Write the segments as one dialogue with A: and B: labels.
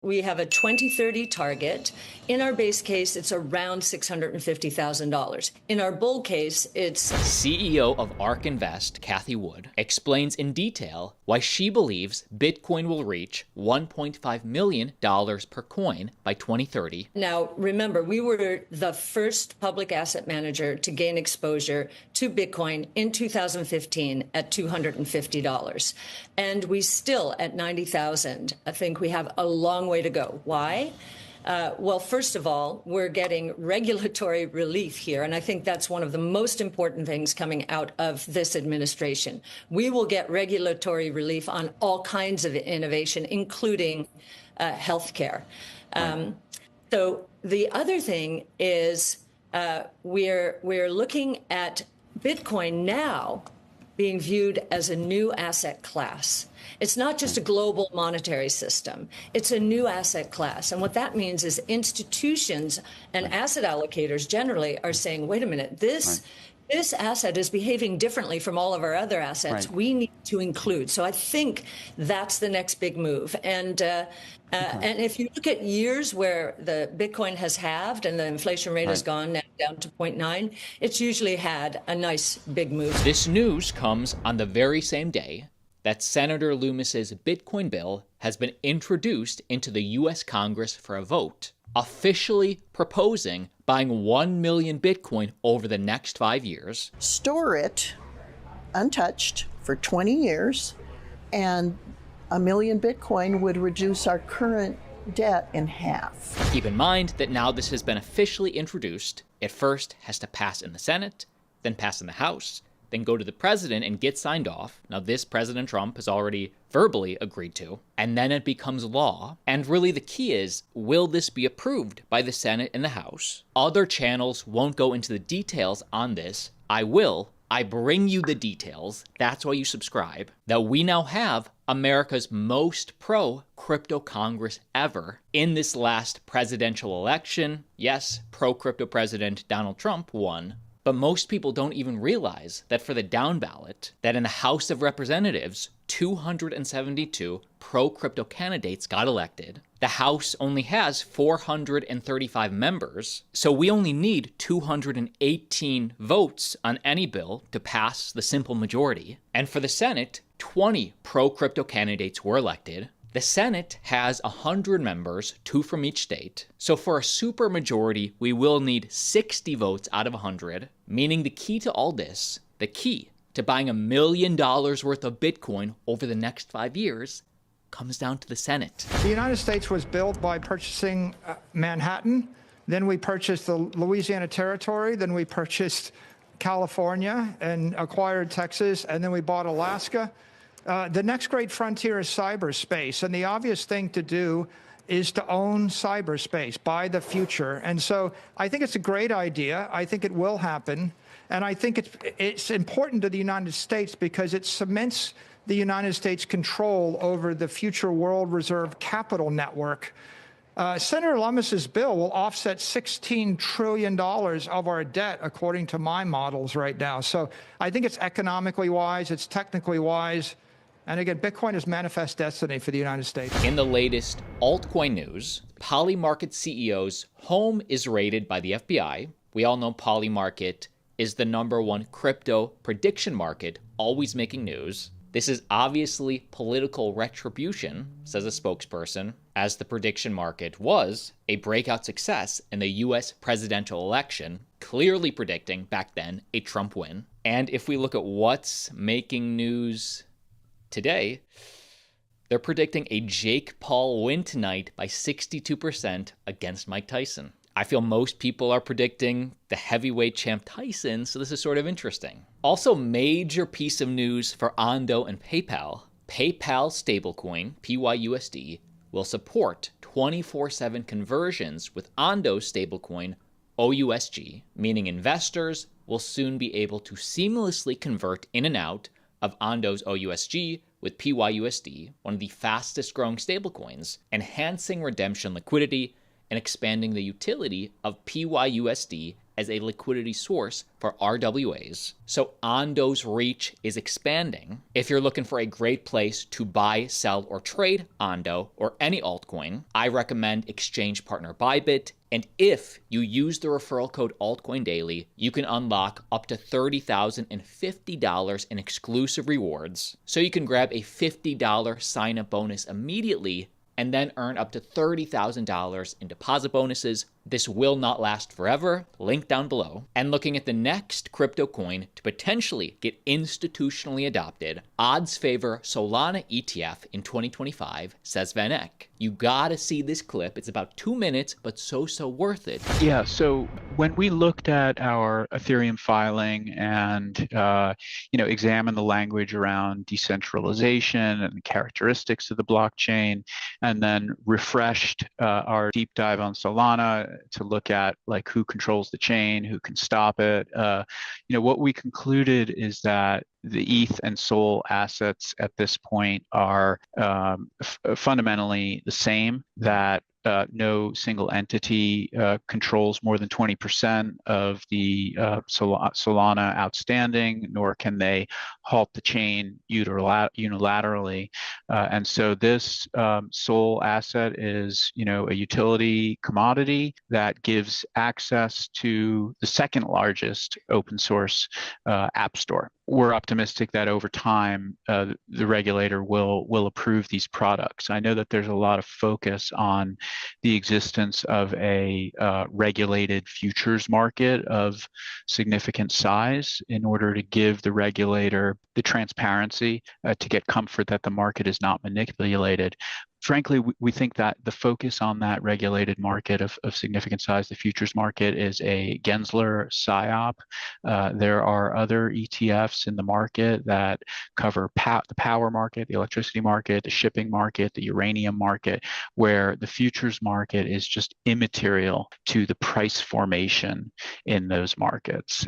A: We have a 2030 target. In our base case, it's around $650,000. In our bull case, it's...
B: CEO of ARK Invest, Cathie Wood, explains in detail why she believes Bitcoin will reach $1.5 million per coin by 2030.
A: Now, remember, we were the first public asset manager to gain exposure to Bitcoin in 2015 at $250. And we still, at 90,000, I think we have a long way to go. Why? Well, first of all, we're getting regulatory relief here, and I think that's one of the most important things coming out of this administration. We will get regulatory relief on all kinds of innovation, including healthcare. So the other thing is we're looking at Bitcoin now being viewed as a new asset class. It's not just a global monetary system. It's a new asset class. And what that means is institutions and asset allocators generally are saying, wait a minute, this asset is behaving differently from all of our other assets. We need to include. So I think that's the next big move. And if you look at years where the Bitcoin has halved and the inflation rate has gone now down to 0.9, it's usually had a nice big move.
B: This news comes on the very same day that Senator Loomis's Bitcoin bill has been introduced into the U.S. Congress for a vote, officially proposing buying 1 million Bitcoin over the next 5 years.
C: Store it untouched for 20 years, and 1 million Bitcoin would reduce our current debt in half.
B: Keep in mind that now this has been officially introduced. It first has to pass in the Senate, then pass in the House, then go to the president and get signed off. Now this President Trump has already verbally agreed to, and then it becomes law. And really the key is, will this be approved by the Senate and the House? Other channels won't go into the details on this. I will. I bring you the details. That's why you subscribe. That we now have America's most pro-crypto Congress ever. In this last presidential election, yes, pro-crypto President Donald Trump won. But most people don't even realize that for the down ballot, that in the House of Representatives, 272 pro-crypto candidates got elected. The House only has 435 members, so we only need 218 votes on any bill to pass the simple majority. And for the Senate, 20 pro-crypto candidates were elected. The Senate has 100 members, 2 from each state. So for a supermajority, we will need 60 votes out of 100, meaning the key to all this, the key to buying $1 million worth of Bitcoin over the next 5 years, comes down to the Senate.
D: The United States was built by purchasing Manhattan, then we purchased the Louisiana Territory, then we purchased California and acquired Texas, and then we bought Alaska. The next great frontier is cyberspace, and the obvious thing to do is to own cyberspace, buy the future. And so I think it's a great idea. I think it will happen. And I think it's important to the United States because it cements the United States' control over the future world reserve capital network. Senator Lummis's bill will offset $16 trillion of our debt, according to my models right now. So I think it's economically wise, it's technically wise. And again, Bitcoin is manifest destiny for the United States.
B: In the latest altcoin news, Polymarket CEO's home is raided by the FBI. We all know Polymarket is the #1 crypto prediction market, always making news. This is obviously political retribution, says a spokesperson, as the prediction market was a breakout success in the US presidential election, clearly predicting back then a Trump win. And if we look at what's making news today, they're predicting a Jake Paul win tonight by 62% against Mike Tyson. I feel most people are predicting the heavyweight champ Tyson, so this is sort of interesting. Also, major piece of news for Ondo and PayPal. PayPal stablecoin, PYUSD, will support 24/7 conversions with Ondo's stablecoin, OUSG, meaning investors will soon be able to seamlessly convert in and out of Ondo's OUSG with PYUSD, one of the fastest growing stablecoins, enhancing redemption liquidity and expanding the utility of PYUSD as a liquidity source for RWAs. So Ondo's reach is expanding. If you're looking for a great place to buy, sell, or trade Ondo or any altcoin, I recommend exchange partner Bybit. And if you use the referral code Altcoin Daily, you can unlock up to $30,050 in exclusive rewards. So you can grab a $50 sign-up bonus immediately and then earn up to $30,000 in deposit bonuses. This will not last forever. Link down below. And looking at the next crypto coin to potentially get institutionally adopted, odds favor Solana ETF in 2025, says Van Eck. You gotta see this clip. It's about 2 minutes, but so worth it.
E: Yeah, so when we looked at our Ethereum filing and examined the language around decentralization and the characteristics of the blockchain, and then refreshed our deep dive on Solana to look at like who controls the chain, who can stop it, what we concluded is that the ETH and SOL assets at this point are fundamentally the same, that no single entity controls more than 20% of the Solana outstanding, nor can they halt the chain unilaterally. And so this SOL asset is, a utility commodity that gives access to the second largest open source app store. We're optimistic that over time, the regulator will approve these products. I know that there's a lot of focus on the existence of a regulated futures market of significant size in order to give the regulator the transparency to get comfort that the market is not manipulated. Frankly, we think that the focus on that regulated market of significant size, the futures market, is a Gensler psyop. There are other ETFs in the market that cover the power market, the electricity market, the shipping market, the uranium market, where the futures market is just immaterial to the price formation in those markets.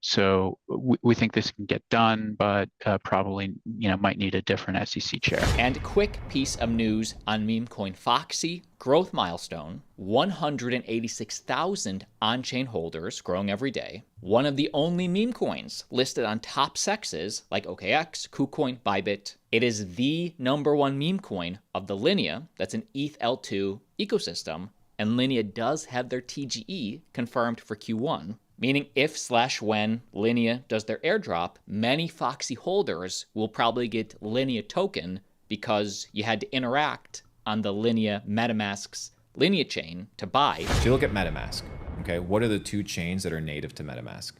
E: So we think this can get done, but probably might need a different SEC chair.
B: And quick piece of news on meme coin Foxy, growth milestone, 186,000 on-chain holders growing every day. One of the only meme coins listed on top sexes like OKX, KuCoin, Bybit. It is the #1 meme coin of the Linea, that's an ETH L2 ecosystem, and Linea does have their TGE confirmed for Q1. Meaning if/when Linea does their airdrop, many Foxy holders will probably get Linea token because you had to interact on the Linea MetaMask's Linea chain to buy.
F: So you look at MetaMask, okay? What are the two chains that are native to MetaMask?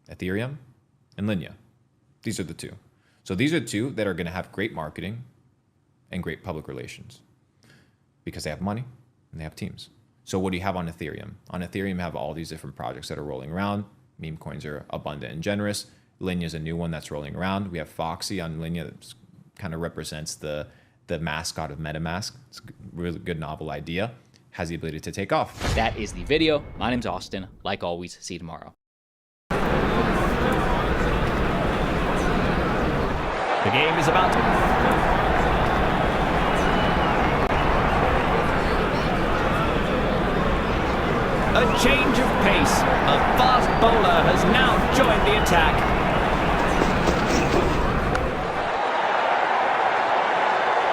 F: Ethereum and Linea. These are the two. So these are two that are gonna have great marketing and great public relations because they have money and they have teams. So what do you have on Ethereum? On Ethereum, you have all these different projects that are rolling around. Meme coins are abundant and generous. Linea is a new one that's rolling around. We have Foxy on Linea that kind of represents the mascot of MetaMask. It's a really good novel idea. Has the ability to take off.
B: That is the video. My name's Austin. Like always, see you tomorrow.
G: The game is about to... A change of pace. A fast bowler has now joined the attack.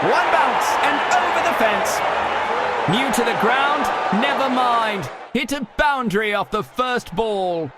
G: One bounce and over the fence. New to the ground, never mind. Hit a boundary off the first ball.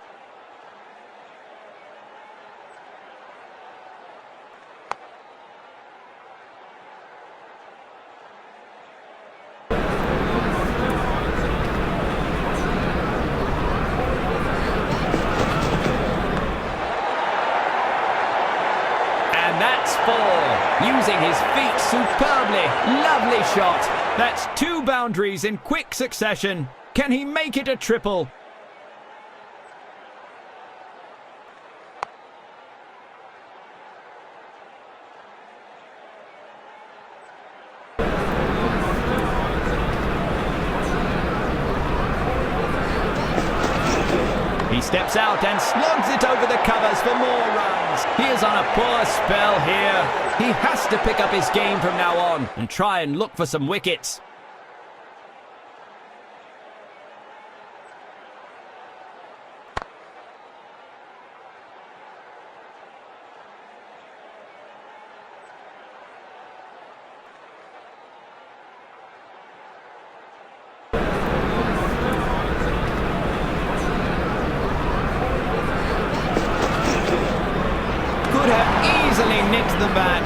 G: That's four. Using his feet superbly. Lovely shot. That's 2 boundaries in quick succession. Can he make it a triple? He steps out and slugs it over the covers for more runs. He is on a poor spell here. He has to pick up his game from now on and try and look for some wickets. easily nicks the bat.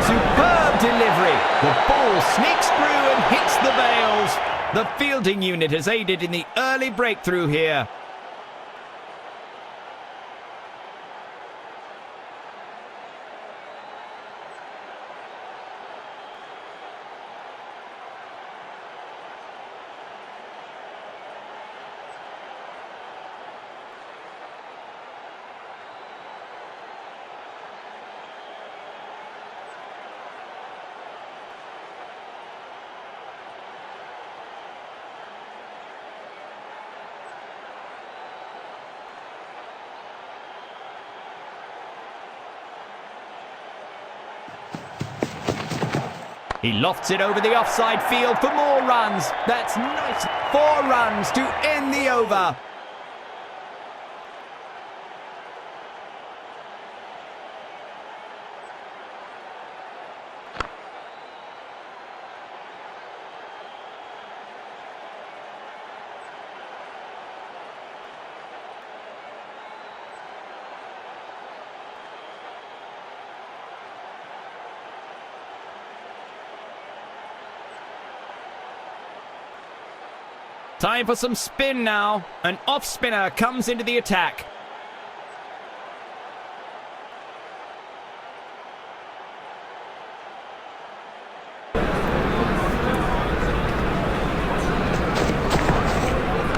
G: Superb delivery. The ball sneaks through and hits the bails. The fielding unit has aided in the early breakthrough here. He lofts it over the offside field for more runs. That's nice. 4 runs to end the over. Time for some spin now. An off spinner comes into the attack.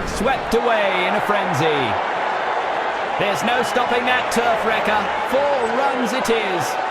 G: Swept away in a frenzy. There's no stopping that turf wrecker. 4 runs it is.